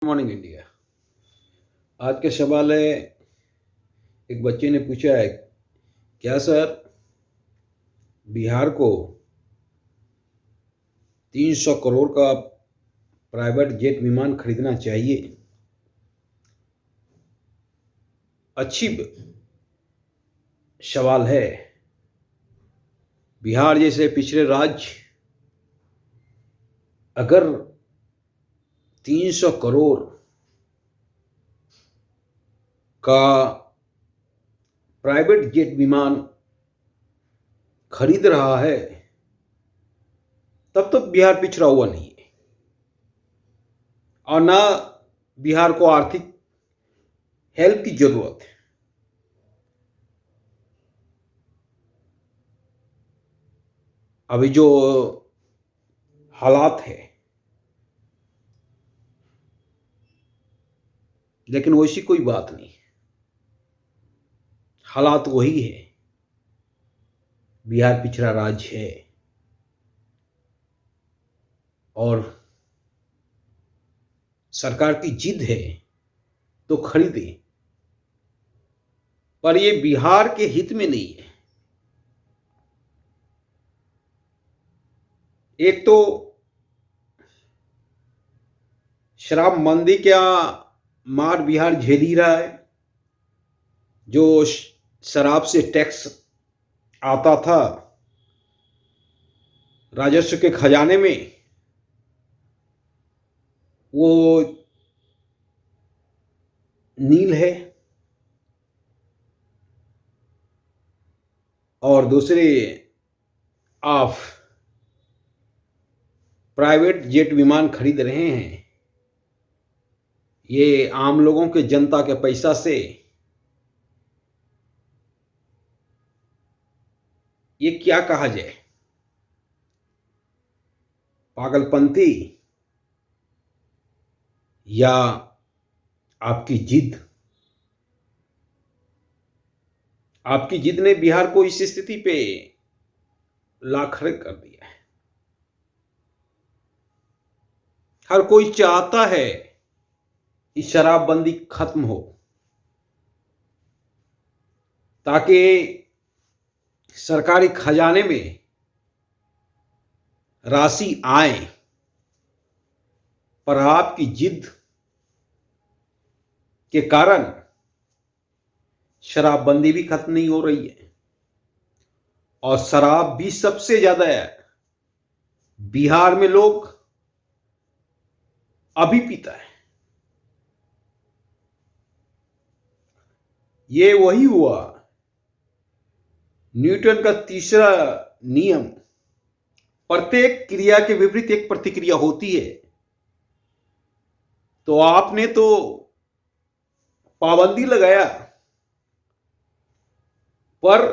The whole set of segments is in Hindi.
Morning India. आज का सवाल है, एक बच्चे ने पूछा है, क्या सर बिहार को 300 करोड़ का प्राइवेट जेट विमान खरीदना चाहिए? अच्छी सवाल है। बिहार जैसे पिछड़े राज्य अगर 300 करोड़ का प्राइवेट जेट विमान खरीद रहा है, तब तो बिहार पिछड़ा हुआ नहीं है और ना बिहार को आर्थिक हेल्प की जरूरत है। अभी जो हालात है, लेकिन वैसी कोई बात नहीं, हालात वही है। बिहार पिछड़ा राज्य है और सरकार की जिद है तो खरीदे, पर ये बिहार के हित में नहीं है। एक तो शराब मंदी क्या मार बिहार झेल ही रहा है। जो शराब से टैक्स आता था राजस्व के खजाने में, वो नील है। और दूसरे, आप प्राइवेट जेट विमान खरीद रहे हैं, ये आम लोगों के, जनता के पैसा से। ये क्या कहा जाए, पागलपंती या आपकी जिद? आपकी जिद ने बिहार को इस स्थिति पे ला खड़े कर दिया है। हर कोई चाहता है कि शराबबंदी खत्म हो, ताकि सरकारी खजाने में राशि आए। पर आपकी जिद के कारण शराबबंदी भी खत्म नहीं हो रही है और शराब भी सबसे ज्यादा बिहार में लोग अभी पीता है। ये वही हुआ, न्यूटन का तीसरा नियम, प्रत्येक क्रिया के विपरीत एक प्रतिक्रिया होती है। तो आपने तो पाबंदी लगाया, पर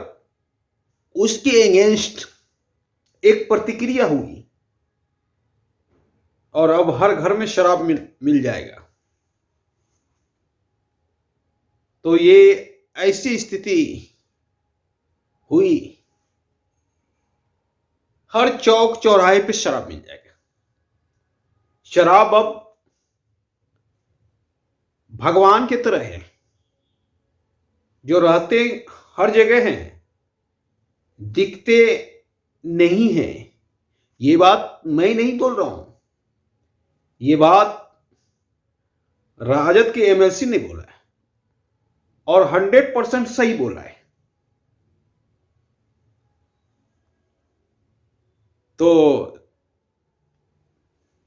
उसके अगेंस्ट एक प्रतिक्रिया हुई और अब हर घर में शराब मिल जाएगा। तो ये ऐसी स्थिति हुई, हर चौक चौराहे पे शराब मिल जाएगा। शराब अब भगवान की तरह है, जो रहते हर जगह हैं, दिखते नहीं हैं। ये बात मैं नहीं बोल रहा हूं, ये बात राजद के एमएलसी ने बोला है और 100% सही बोला है। तो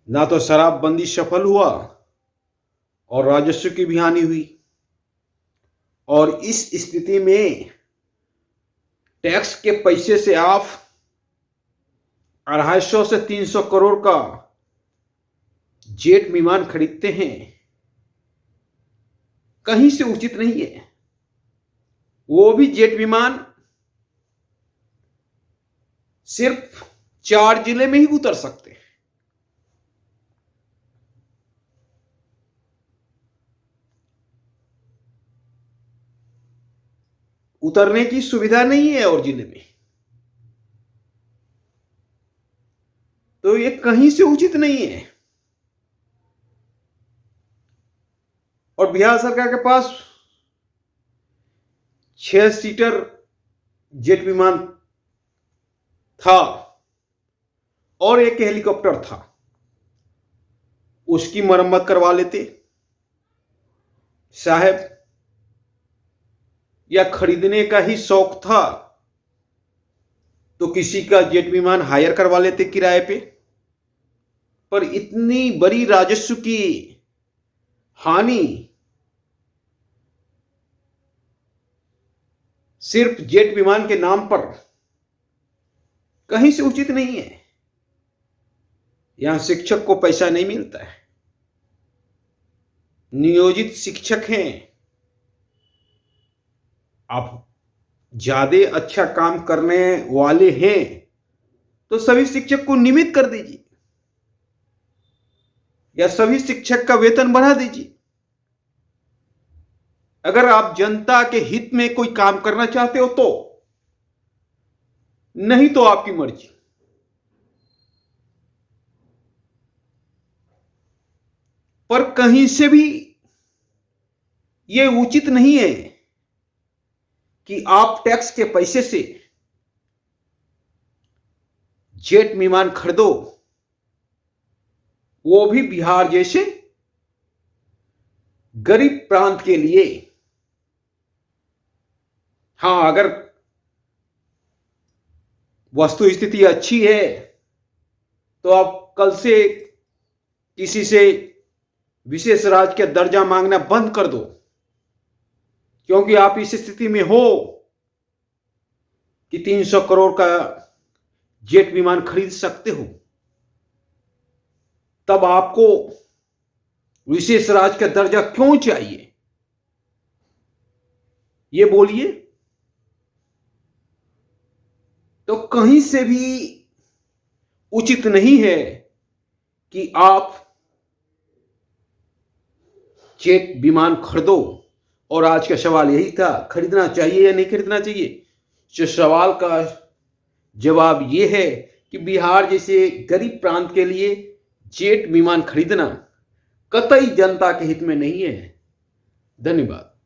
ना तो शराबबंदी सफल हुआ और राजस्व की भी हानि हुई, और इस स्थिति में टैक्स के पैसे से आप 250 से 300 करोड़ का जेट विमान खरीदते हैं, कहीं से उचित नहीं है। वो भी जेट विमान सिर्फ 4 जिले में ही उतर सकते हैं। उतरने की सुविधा नहीं है और जिले में, तो ये कहीं से उचित नहीं है। और बिहार सरकार के पास 6 सीटर जेट विमान था और एक हेलीकॉप्टर था, उसकी मरम्मत करवा लेते साहब, या खरीदने का ही शौक था तो किसी का जेट विमान हायर करवा लेते किराए पे। पर इतनी बड़ी राजस्व की हानि सिर्फ जेट विमान के नाम पर कहीं से उचित नहीं है। यहां शिक्षक को पैसा नहीं मिलता है, नियोजित शिक्षक हैं। आप ज्यादा अच्छा काम करने वाले हैं तो सभी शिक्षक को नियमित कर दीजिए या सभी शिक्षक का वेतन बढ़ा दीजिए। अगर आप जनता के हित में कोई काम करना चाहते हो तो, नहीं तो आपकी मर्जी। पर कहीं से भी यह उचित नहीं है कि आप टैक्स के पैसे से जेट विमान खरीदो, वो भी बिहार जैसे गरीब प्रांत के लिए। हां, अगर वस्तु स्थिति अच्छी है तो आप कल से किसी से विशेष राज्य का दर्जा मांगना बंद कर दो, क्योंकि आप इस स्थिति में हो कि 300 करोड़ का जेट विमान खरीद सकते हो। तब आपको विशेष राज्य का दर्जा क्यों चाहिए, ये बोलिए। तो कहीं से भी उचित नहीं है कि आप जेट विमान खरीदो। और आज का सवाल यही था, खरीदना चाहिए या नहीं खरीदना चाहिए। जो सवाल का जवाब यह है कि बिहार जैसे गरीब प्रांत के लिए जेट विमान खरीदना कतई जनता के हित में नहीं है। धन्यवाद।